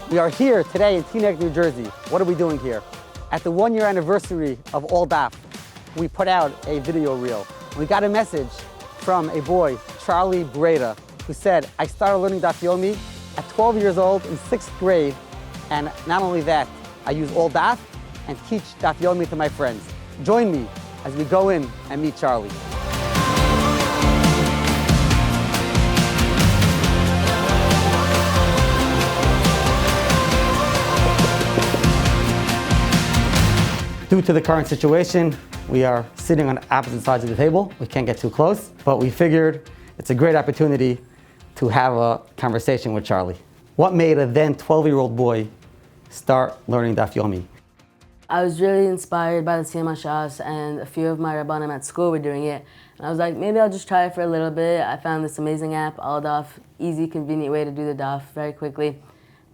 We are here today in Teaneck, New Jersey. What are we doing here? At the 1-year anniversary of AllDaf, we put out a video reel. We got a message from a boy, Charlie Breda, who said, I started learning Daf Yomi at 12 years old in 6th grade, and not only that, I use AllDaf and teach Daf Yomi to my friends. Join me as we go in and meet Charlie. Due to the current situation, we are sitting on opposite sides of the table. We can't get too close, but we figured it's a great opportunity to have a conversation with Charlie. What made a then 12-year-old boy start learning Daf Yomi? I was really inspired by the Siyam HaShas, and a few of my Rabbanim at school were doing it. And I was like, maybe I'll just try it for a little bit. I found this amazing app, AllDaf, easy, convenient way to do the Daf very quickly.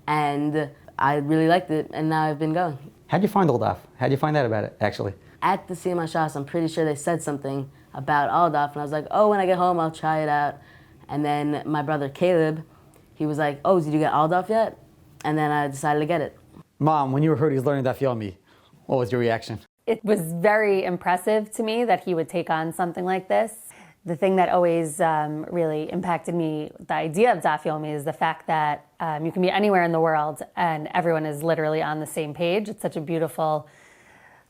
And I really liked it, and now I've been going. How'd you find AllDaf? How'd you find out about it, actually? At the Siyam HaShas, I'm pretty sure they said something about AllDaf, and I was like, oh, when I get home, I'll try it out. And then my brother Caleb, he was like, oh, did you get AllDaf yet? And then I decided to get it. Mom, when you heard he was learning Daf Yomi, what was your reaction? It was very impressive to me that he would take on something like this. The thing that always really impacted me, the idea of Daf Yomi, is the fact that you can be anywhere in the world and everyone is literally on the same page. It's such a beautiful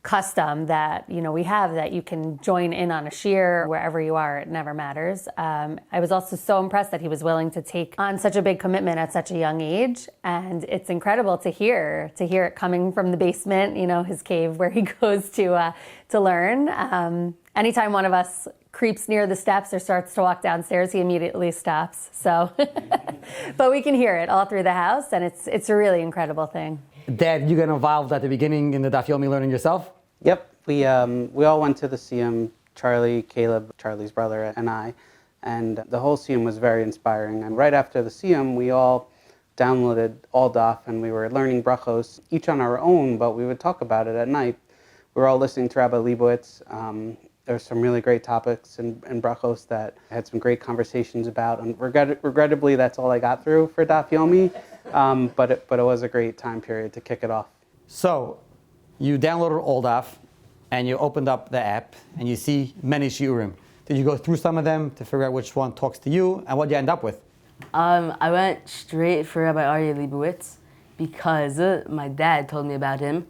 custom that we have, that you can join in on a shiur wherever you are. It never matters. I was also so impressed that he was willing to take on such a big commitment at such a young age, and it's incredible to hear it coming from the basement, his cave where he goes to learn. Anytime one of us creeps near the steps or starts to walk downstairs, he immediately stops. So, but we can hear it all through the house, and it's a really incredible thing. Dad, you got involved at the beginning in the Daf Yomi learning yourself? Yep, we all went to the Siyam, Charlie, Caleb, Charlie's brother, and I, and the whole Siyam was very inspiring. And right after the Siyam, we all downloaded AllDaf, and we were learning brachos, each on our own, but we would talk about it at night. We were all listening to Rabbi Leibowitz. There were some really great topics in brachos that I had some great conversations about, and regrettably, that's all I got through for Daf Yomi, but it was a great time period to kick it off. So, you downloaded AllDaf, and you opened up the app, and you see many shiurim. Did you go through some of them to figure out which one talks to you, and what did you end up with? I went straight for Rabbi Aryeh Leibowitz because my dad told me about him,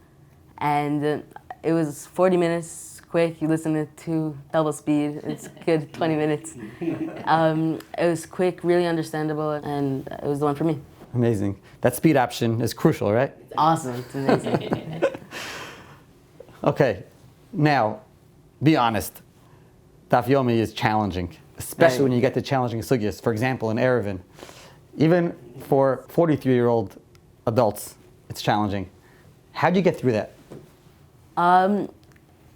and it was 40 minutes. Quick, you listen to two double speed, it's good, 20 minutes. It was quick, really understandable, and it was the one for me. Amazing. That speed option is crucial, right? It's awesome, it's amazing. Okay, now, be honest. Daf Yomi is challenging, especially when you get to challenging sugyas. For example, in Erevin, even for 43-year-old adults, it's challenging. How'd you get through that?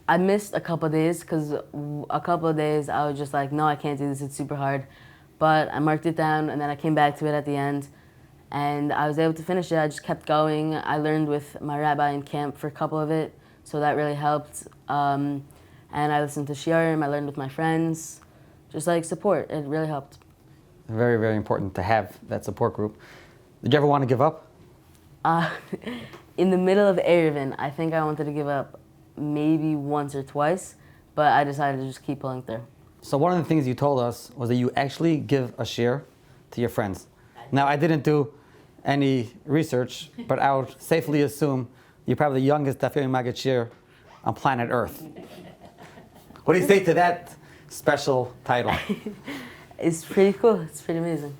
I missed a couple of days because a couple of days I was just like, no, I can't do this, it's super hard. But I marked it down, and then I came back to it at the end, and I was able to finish it. I just kept going. I learned with my rabbi in camp for a couple of it, so that really helped. And I listened to shiurim, I learned with my friends, just like support, it really helped. Very, very important to have that support group. Did you ever want to give up? In the middle of Erevin, I think I wanted to give up maybe once or twice, but I decided to just keep pulling through. So one of the things you told us was that you actually give a shiur to your friends. Now, I didn't do any research, but I would safely assume you're probably the youngest Daf Yomi Magid Shiur on planet Earth. What do you say to that special title? It's pretty cool. It's pretty amazing.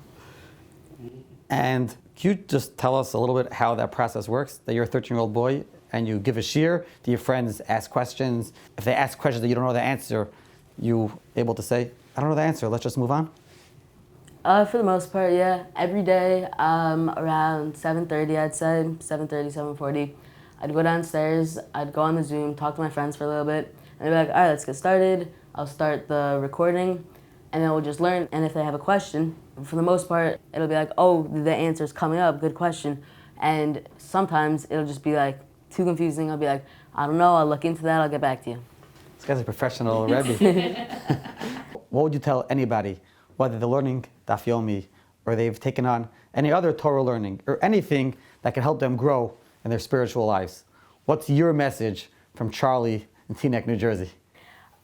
And can you just tell us a little bit how that process works? That you're a 13-year-old boy and you give a shiur, do your friends ask questions? If they ask questions that you don't know the answer, you able to say, I don't know the answer, let's just move on? For the most part, yeah. Every day, around 7:30, I'd say, 7:30, 7:40, I'd go downstairs, I'd go on the Zoom, talk to my friends for a little bit, and they'd be like, all right, let's get started. I'll start the recording, and then we'll just learn. And if they have a question, for the most part, it'll be like, oh, the answer's coming up, good question. And sometimes it'll just be like, too confusing. I'll be like, I don't know, I'll look into that, I'll get back to you. This guy's a professional Rebbe. What would you tell anybody, whether they're learning Daf Yomi or they've taken on any other Torah learning, or anything that can help them grow in their spiritual lives. What's your message from Charlie in Teaneck, New Jersey?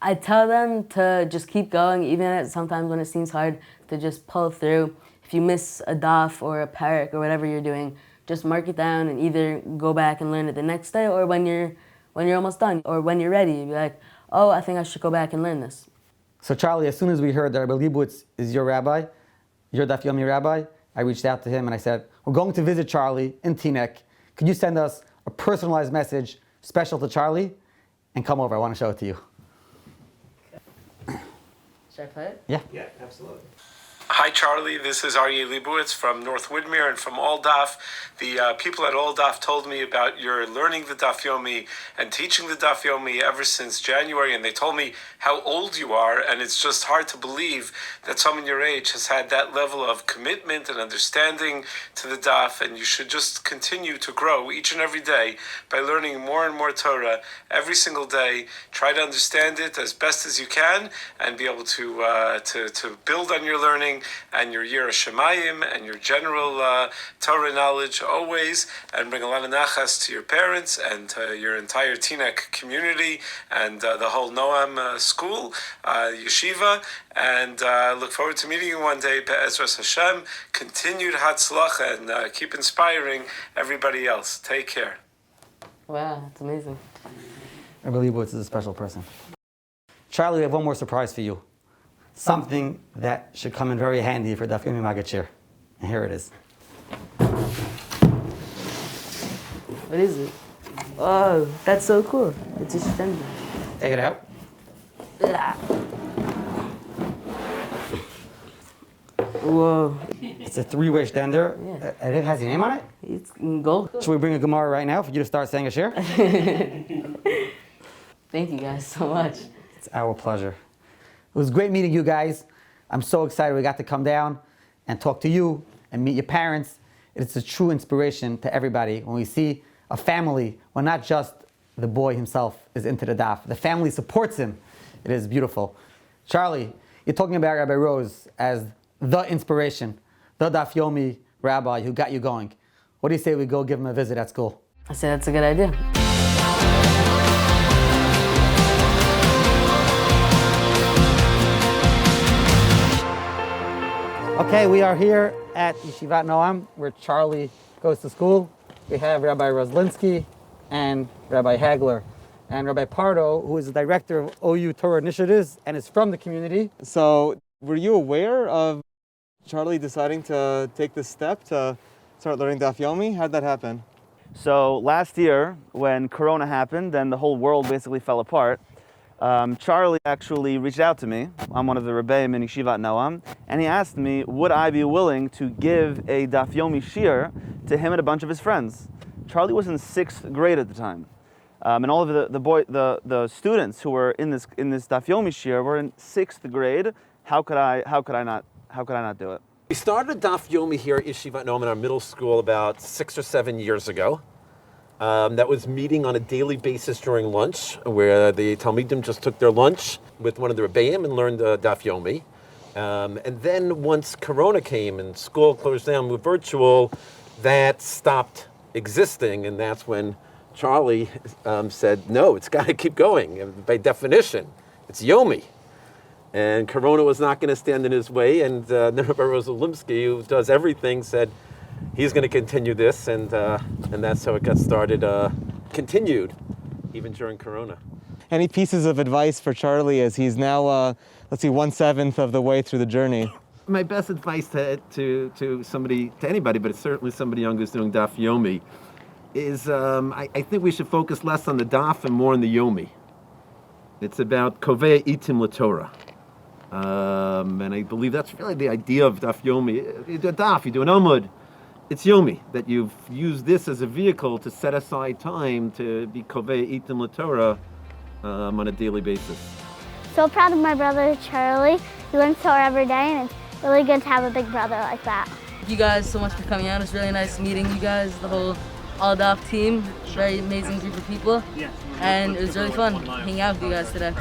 I tell them to just keep going, even sometimes when it seems hard, to just pull through. If you miss a daf or a parak or whatever you're doing, just mark it down and either go back and learn it the next day, or when you're almost done, or when you're ready, you'll be like, oh, I think I should go back and learn this. So Charlie, as soon as we heard that Rabbi Leibowitz is your rabbi, your Daf Yomi rabbi, I reached out to him and I said, we're going to visit Charlie in Teaneck. Could you send us a personalized message special to Charlie? And come over, I want to show it to you. Should I play it? Yeah. Yeah, absolutely. Hi Charlie, this is Aryeh Leibowitz from North Widmere and from AllDaf. The people at AllDaf told me about your learning the Daf Yomi and teaching the Daf Yomi ever since January, and they told me how old you are, and it's just hard to believe that someone your age has had that level of commitment and understanding to the Daf, and you should just continue to grow each and every day by learning more and more Torah every single day. Try to understand it as best as you can and be able to build on your learning and your Yira Shemayim and your general Torah knowledge always, and bring a lot of nachas to your parents and to your entire Teaneck community and the whole Noam school, yeshiva, and look forward to meeting you one day, Be'ezras Hashem. Continued Hatzlacha and keep inspiring everybody else. Take care. Wow, that's amazing. Rabbi Leibowitz is a special person. Charlie, we have one more surprise for you. Something that should come in very handy for Daf Yomi Magid Shiur. And here it is. What is it? Oh, that's so cool. It's a stand. Take it out. Whoa. It's a three-way stender. Yeah. And it has your name on it? It's in gold. Should we bring a Gemara right now for you to start saying a shir? Thank you guys so much. It's our pleasure. It was great meeting you guys. I'm so excited we got to come down and talk to you and meet your parents. It's a true inspiration to everybody when we see a family, when not just the boy himself is into the daf, the family supports him. It is beautiful. Charlie, you're talking about Rabbi Rose as the inspiration, the Daf Yomi rabbi who got you going. What do you say we go give him a visit at school? I say that's a good idea. Okay, we are here at Yeshivat Noam, where Charlie goes to school. We have Rabbi Roslinsky and Rabbi Hagler. And Rabbi Pardo, who is the director of OU Torah Initiatives and is from the community. So, were you aware of Charlie deciding to take this step to start learning Daf Yomi? How'd that happen? So last year, when Corona happened and the whole world basically fell apart, Charlie actually reached out to me. I'm one of the Rebbeim in Yeshivat Noam, and he asked me, would I be willing to give a Daf Yomi Shiur to him and a bunch of his friends? Charlie was in 6th grade at the time, and all of the students who were in this Daf Yomi Shiur were in 6th grade. How could I not do it? We started Daf Yomi here at Yeshivat Noam in our middle school about 6 or 7 years ago. That was meeting on a daily basis during lunch, where the Talmidim just took their lunch with one of the Rebbeim and learned Daf Yomi. And then once Corona came and school closed down with virtual, that stopped existing, and that's when Charlie said, no, it's got to keep going. And by definition, it's Yomi. And Corona was not going to stand in his way, and Rabbi Rosalimsky, who does everything, said he's going to continue this, and that's how it got started, continued, even during Corona. Any pieces of advice for Charlie as he's now, 1/7 of the way through the journey? My best advice to somebody, to anybody, but it's certainly somebody young who's doing Daf Yomi, is I think we should focus less on the Daf and more on the Yomi. It's about Kovei Itim LaTorah. And I believe that's really the idea of Daf Yomi. You do a Daf, you do an Amud, it's Yomi, that you've used this as a vehicle to set aside time to be Kovei Itim LaTorah on a daily basis. So proud of my brother Charlie. He learns Torah every day, and it's really good to have a big brother like that. Thank you guys so much for coming out. It's really nice meeting you guys, the whole AllDaf team. Very amazing group of people. And it was really fun hanging out with you guys today.